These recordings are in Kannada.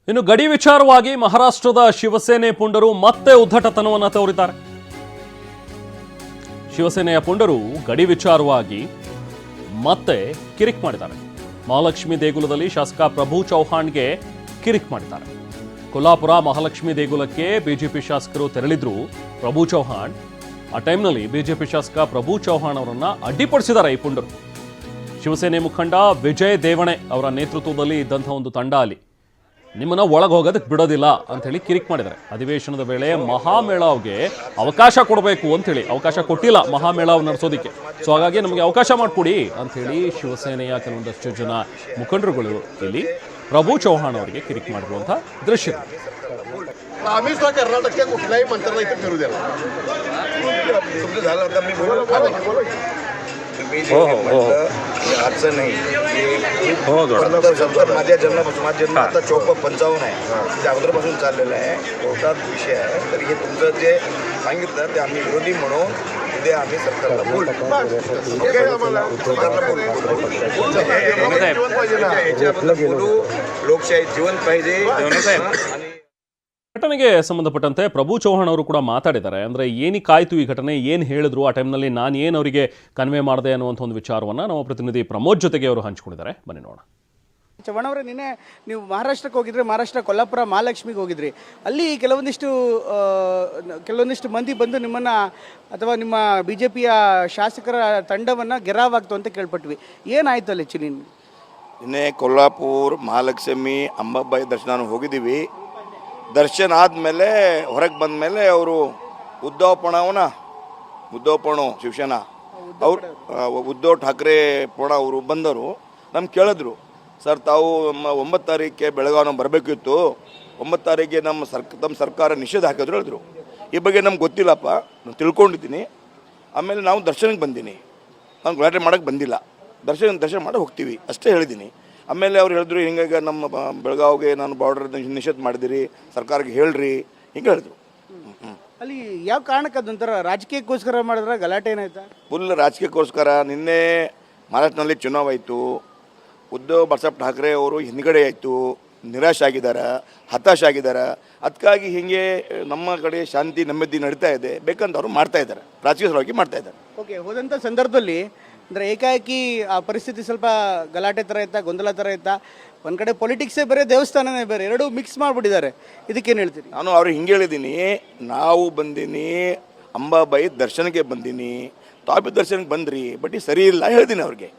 ಇನ್ನು ಗಡಿ ವಿಚಾರವಾಗಿ ಮಹಾರಾಷ್ಟ್ರದ ಶಿವಸೇನೆ ಪುಂಡರು ಮತ್ತೆ ಉದ್ದಟತನವನ್ನು ತೋರಿದ್ದಾರೆ. ಶಿವಸೇನೆಯ ಪುಂಡರು ಗಡಿ ವಿಚಾರವಾಗಿ ಮತ್ತೆ ಕಿರಿಕ್ ಮಾಡಿದ್ದಾರೆ. ಮಹಾಲಕ್ಷ್ಮಿ ದೇಗುಲದಲ್ಲಿ ಶಾಸಕ ಪ್ರಭು ಚೌಹಾಣ್ಗೆ ಕಿರಿಕ್ ಮಾಡಿದ್ದಾರೆ. ಕೊಲ್ಲಾಪುರ ಮಹಾಲಕ್ಷ್ಮಿ ದೇಗುಲಕ್ಕೆ ಬಿಜೆಪಿ ಶಾಸಕರು ತೆರಳಿದ್ರು. ಪ್ರಭು ಚೌಹಾಣ್ ಆ ಟೈಮ್ನಲ್ಲಿ ಬಿಜೆಪಿ ಶಾಸಕ ಪ್ರಭು ಚೌಹಾಣ್ ಅವರನ್ನ ಅಡ್ಡಿಪಡಿಸಿದ್ದಾರೆ ಈ ಪುಂಡರು. ಶಿವಸೇನೆ ಮುಖಂಡ ವಿಜಯ್ ದೇವಣೆ ಅವರ ನೇತೃತ್ವದಲ್ಲಿ ಇದ್ದಂಥ ಒಂದು ತಂಡ ಅಲ್ಲಿ ನಿಮ್ಮನ್ನ ಒಳಗೆ ಹೋಗೋದಕ್ಕೆ ಬಿಡೋದಿಲ್ಲ ಅಂಥೇಳಿ ಕಿರಿಕ್ ಮಾಡಿದ್ದಾರೆ. ಅಧಿವೇಶನದ ವೇಳೆ ಮಹಾಮೇಳಾವ್ಗೆ ಅವಕಾಶ ಕೊಡಬೇಕು ಅಂಥೇಳಿ ಅವಕಾಶ ಕೊಟ್ಟಿಲ್ಲ ಮಹಾಮೇಳಾವ್ ನಡೆಸೋದಕ್ಕೆ. ಸೊ ಹಾಗಾಗಿ ನಮಗೆ ಅವಕಾಶ ಮಾಡಿಕೊಡಿ ಅಂಥೇಳಿ ಶಿವಸೇನೆಯ ಕೆಲವೊಂದಷ್ಟು ಜನ ಮುಖಂಡರುಗಳು ಇಲ್ಲಿ ಪ್ರಭು ಚೌಹಾಣ್ ಅವರಿಗೆ ಕಿರಿಕ್ ಮಾಡಿರುವಂಥ ದೃಶ್ಯ. आम्ही सुद्धा कर्नाटकच्या कुठल्याही मंत्र्याला इथे फिरू द्यायला तुमचं झालं आता मी असं नाही माझ्या जन्म आता 54-55 आहे त्या अगोदरपासून चाललेलं आहे. कोर्टात विषय आहे. तर हे तुमचं जे सांगितलं ते आम्ही विरोधी म्हणून उद्या आम्ही सरकारला बोलू. लोकशाही जिवंत पाहिजे. ಘಟನೆಗೆ ಸಂಬಂಧಪಟ್ಟಂತೆ ಪ್ರಭು ಚೌಹಾಣ್ ಅವರು ಕೂಡ ಮಾತಾಡಿದ್ದಾರೆ. ಅಂದರೆ ಏನಕ್ಕಾಯ್ತು ಈ ಘಟನೆ, ಏನು ಹೇಳಿದ್ರು ಆ ಟೈಮ್ನಲ್ಲಿ ನಾನು ಏನು ಅವರಿಗೆ ಕನ್ವೆ ಮಾಡಿದೆ ಅನ್ನುವಂಥ ಒಂದು ವಿಚಾರವನ್ನು ನಮ್ಮ ಪ್ರತಿನಿಧಿ ಪ್ರಮೋದ್ ಜೊತೆಗೆ ಅವರು ಹಂಚಿಕೊಂಡಿದ್ದಾರೆ. ಬನ್ನಿ ನೋಡೋಣ. ಚವ್ಹಾಣ್ ಅವರೇ, ನಿನ್ನೆ ನೀವು ಮಹಾರಾಷ್ಟ್ರಕ್ಕೆ ಹೋಗಿದ್ರಿ, ಮಹಾರಾಷ್ಟ್ರ ಕೊಲ್ಲಾಪುರ ಮಹಾಲಕ್ಷ್ಮಿಗೆ ಹೋಗಿದ್ರಿ. ಅಲ್ಲಿ ಕೆಲವೊಂದಿಷ್ಟು ಮಂದಿ ಬಂದು ನಿಮ್ಮನ್ನು ಅಥವಾ ನಿಮ್ಮ ಬಿ ಜೆ ಪಿಯ ಶಾಸಕರ ತಂಡವನ್ನು ಗೆರಾವಾಗ್ತು ಅಂತ ಕೇಳ್ಪಟ್ವಿ. ಏನಾಯಿತು ಅಲ್ಲಿ ಆ್ಯಕ್ಚುಲಿ? ನಿನ್ನೆ ಕೊಲ್ಲಾಪುರ ಮಹಾಲಕ್ಷ್ಮಿ ಅಂಬಾಬಾಯಿ ದರ್ಶನ ಹೋಗಿದ್ದೀವಿ. ದರ್ಶನ ಆದಮೇಲೆ ಹೊರಗೆ ಬಂದ ಮೇಲೆ ಅವರು ಉद्धವ್ ಶಿವಸೇನಾ ಅವರು ಉದ್ಧವ್ ಠಾಕ್ರೆ ಪೋಣ ಅವರು ಬಂದರು. ನಮ್ಗೆ ಕೇಳಿದ್ರು, ಸರ್ ತಾವು 9 ತಾರೀಕಿಗೆ ಬೆಳಗಾವಿ ಬರಬೇಕಿತ್ತು, 9 ತಾರೀಕಿಗೆ ನಮ್ಮ ಸರ್ಕಾರ ನಿಷೇಧ ಹಾಕಿದ್ರು ಹೇಳಿದ್ರು. ಈ ಬಗ್ಗೆ ನಮ್ಗೆ ಗೊತ್ತಿಲ್ಲಪ್ಪ, ನಾನು ತಿಳ್ಕೊಂಡಿದ್ದೀನಿ. ಆಮೇಲೆ ನಾವು ದರ್ಶನಕ್ಕೆ ಬಂದೀನಿ, ನಾನು ಗಲಾಟೆ ಮಾಡೋಕ್ಕೆ ಬಂದಿಲ್ಲ, ದರ್ಶನ ಮಾಡಿ ಹೋಗ್ತೀವಿ ಅಷ್ಟೇ ಹೇಳಿದ್ದೀನಿ. ಆಮೇಲೆ ಅವ್ರು ಹೇಳಿದ್ರು, ಹಿಂಗಾಗಿ ನಮ್ಮ ಬೆಳಗಾವಿಗೆ ನಾನು ಬಾರ್ಡರ್ ನಿಷೇಧ ಮಾಡಿದಿರಿ, ಸರ್ಕಾರಕ್ಕೆ ಹೇಳ್ರಿ, ಹಿಂಗೆ ಹೇಳಿದ್ರು. ಅಲ್ಲಿ ಯಾವ ಕಾರಣಕ್ಕೆ ಅದೊಂಥರ ರಾಜಕೀಯಕ್ಕೋಸ್ಕರ ಮಾಡಿದ್ರೆ ಗಲಾಟೆ ಏನಾಯ್ತಾ? ಫುಲ್ ರಾಜಕೀಯಕ್ಕೋಸ್ಕರ. ನಿನ್ನೆ ಮಹಾರಾಷ್ಟ್ರನಲ್ಲಿ ಚುನಾವ್ ಆಯಿತು, ಉದ್ಧವ್ ಠಾಕ್ರೆ ಅವರು ಹಿಂದ್ಗಡೆ ಆಯಿತು, ನಿರಾಶೆ ಆಗಿದ್ದಾರೆ, ಹತಾಶೆ ಆಗಿದ್ದಾರೆ. ಅದಕ್ಕಾಗಿ ಹೀಗೆ ನಮ್ಮ ಕಡೆ ಶಾಂತಿ ನೆಮ್ಮದಿ ನಡೀತಾ ಇದೆ, ಬೇಕಂತ ಅವರು ಮಾಡ್ತಾ ಇದ್ದಾರೆ, ರಾಜಕೀಯ ಸಲುವಾಗಿ ಮಾಡ್ತಾ ಇದ್ದಾರೆ. ಓಕೆ, ಹೋದಂಥ ಸಂದರ್ಭದಲ್ಲಿ ಅಂದರೆ ಏಕಾಏಕಿ ಆ ಪರಿಸ್ಥಿತಿ ಸ್ವಲ್ಪ ಗಲಾಟೆ ಥರ ಇತ್ತಾ, ಗೊಂದಲ ಥರ ಇತ್ತಾ? ಒಂದು ಕಡೆ ಪೊಲಿಟಿಕ್ಸೇ ಬೇರೆ, ದೇವಸ್ಥಾನನೇ ಬೇರೆ, ಎರಡೂ ಮಿಕ್ಸ್ ಮಾಡಿಬಿಟ್ಟಿದ್ದಾರೆ. ಇದಕ್ಕೇನು ಹೇಳ್ತೀನಿ? ನಾನು ಅವ್ರಿಗೆ ಹಿಂಗೆ ಹೇಳಿದ್ದೀನಿ, ನಾವು ಬಂದೀನಿ ಅಂಬಾಬಾಯಿ ದರ್ಶನಕ್ಕೆ ಬಂದೀನಿ, ತಾವು ದರ್ಶನಕ್ಕೆ ಬಂದ್ರಿ, ಬಟ್ ಈ ಸರಿ ಇಲ್ಲ ಹೇಳಿದ್ದೀನಿ ಅವ್ರಿಗೆ.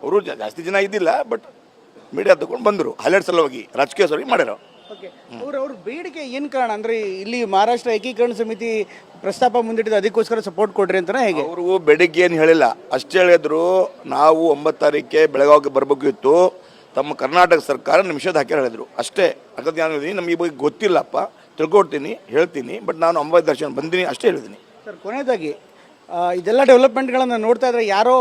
ಅವರು ಜಾಸ್ತಿ ಜನ ಇದ್ದಿಲ್ಲ, ಬಟ್ ಮೀಡಿಯಾ ತಗೊಂಡು ಬಂದರು, ಹೈಲೈಟ್ ಸಲುವಾಗಿ ರಾಜಕೀಯ ಸಲುವಾಗಿ ಮಾಡ್ಯಾರ. ಓಕೆ, ಅವ್ರ ಬೇಡಿಕೆ ಏನು ಕಾರಣ? ಅಂದರೆ ಇಲ್ಲಿ ಮಹಾರಾಷ್ಟ್ರ ಏಕೀಕರಣ ಸಮಿತಿ ಪ್ರಸ್ತಾಪ ಮುಂದಿಟ್ಟಿದ್ದು, ಅದಕ್ಕೋಸ್ಕರ ಸಪೋರ್ಟ್ ಕೊಡ್ರಿ ಅಂತ ಹೇಗೆ? ಅವರು ಬೆಳಗ್ಗೆ ಏನು ಹೇಳಿಲ್ಲ, ಅಷ್ಟೇ ಹೇಳಿದ್ರು, ನಾವು 9 ತಾರೀಕಿಗೆ ಬೆಳಗಾವಿಗೆ ಬರಬೇಕಿತ್ತು, ತಮ್ಮ ಕರ್ನಾಟಕ ಸರ್ಕಾರ ನಿಷೇಧ ಹಾಕಿ ಹೇಳಿದ್ರು ಅಷ್ಟೇ. ಹಾಗಾದ್ರೆ ನಾನು ನಮಗೆ ಈ ಬಗ್ಗೆ ಗೊತ್ತಿಲ್ಲಪ್ಪ, ತಿಳ್ಕೊಡ್ತೀನಿ, ಹೇಳ್ತೀನಿ, ಬಟ್ ನಾನು ಅಂಬಾಬಾಯಿ ದರ್ಶನ ಬಂದೀನಿ ಅಷ್ಟೇ ಹೇಳಿದ್ದೀನಿ. ಸರ್, ಕೊನೆಯದಾಗಿ ಇದೆಲ್ಲ ಡೆವಲಪ್ಮೆಂಟ್ಗಳನ್ನು ನೋಡ್ತಾ ಇದ್ರೆ ಯಾರೋ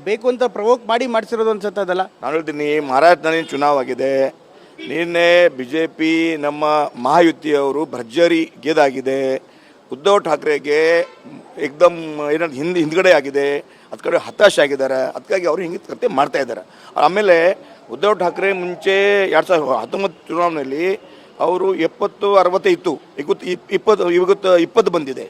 ಬೇಕು ಅಂತ ಪ್ರವೋಕ್ ಮಾಡಿಸಿರೋದು ಅನ್ಸುತ್ತೆ ಅದಲ್ಲ? ನಾನು ಹೇಳ್ತೀನಿ, ಮಹಾರಾಷ್ಟ್ರನಲ್ಲಿ ಚುನಾವ್ ಆಗಿದೆ. ನಿನ್ನೆ BJP ನಮ್ಮ ಮಹಾಯುತಿಯವರು ಭರ್ಜರಿ ಗೆದ್ದಾಗಿದೆ. ಉದ್ಧವ್ ಠಾಕ್ರೆಗೆ ಏಕದಮ್ ಏನಾದ್ರು ಹಿಂದ್ಗಡೆ ಆಗಿದೆ, ಅದ್ ಕಡೆ ಹತಾಶೆ ಆಗಿದ್ದಾರೆ. ಅದಕ್ಕಾಗಿ ಅವರು ಹಿಂಗೆ ಕತೆ ಮಾಡ್ತಾ ಇದ್ದಾರೆ. ಆಮೇಲೆ ಉದ್ಧವ್ ಠಾಕ್ರೆ ಮುಂಚೆ 2019 ಚುನಾವಣೆಯಲ್ಲಿ ಅವರು 70-60 ಇತ್ತು, ಇವತ್ತು 20 ಬಂದಿದೆ.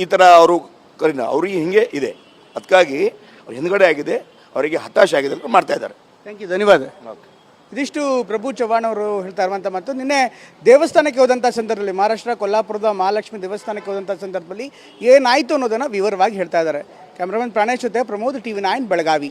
ಈ ಥರ ಅವರು ಕರೀನ ಅವ್ರಿಗೆ ಹಿಂಗೆ ಇದೆ. ಅದಕ್ಕಾಗಿ ಅವ್ರು ಹಿಂದ್ಗಡೆ ಆಗಿದೆ, ಅವರಿಗೆ ಹತಾಶೆ ಆಗಿದೆ ಅಂತ ಮಾಡ್ತಾ ಇದ್ದಾರೆ. ಥ್ಯಾಂಕ್ ಯು, ಧನ್ಯವಾದ. ಇದಿಷ್ಟು ಪ್ರಭು ಚವ್ಹಾಣ್ ಅವರು ಹೇಳ್ತಾ ಇರುವಂಥ ಮತ್ತು ನಿನ್ನೆ ದೇವಸ್ಥಾನಕ್ಕೆ ಹೋದಂಥ ಸಂದರ್ಭದಲ್ಲಿ, ಮಹಾರಾಷ್ಟ್ರ ಕೊಲ್ಲಾಪುರದ ಮಹಾಲಕ್ಷ್ಮಿ ದೇವಸ್ಥಾನಕ್ಕೆ ಹೋದಂಥ ಸಂದರ್ಭದಲ್ಲಿ ಏನಾಯಿತು ಅನ್ನೋದನ್ನು ವಿವರವಾಗಿ ಹೇಳ್ತಾ ಇದ್ದಾರೆ. ಕ್ಯಾಮ್ರಾಮನ್ ಪ್ರಾಣೇಶ್ ಜೊತೆ ಪ್ರಮೋದ್, TV9 ಬೆಳಗಾವಿ.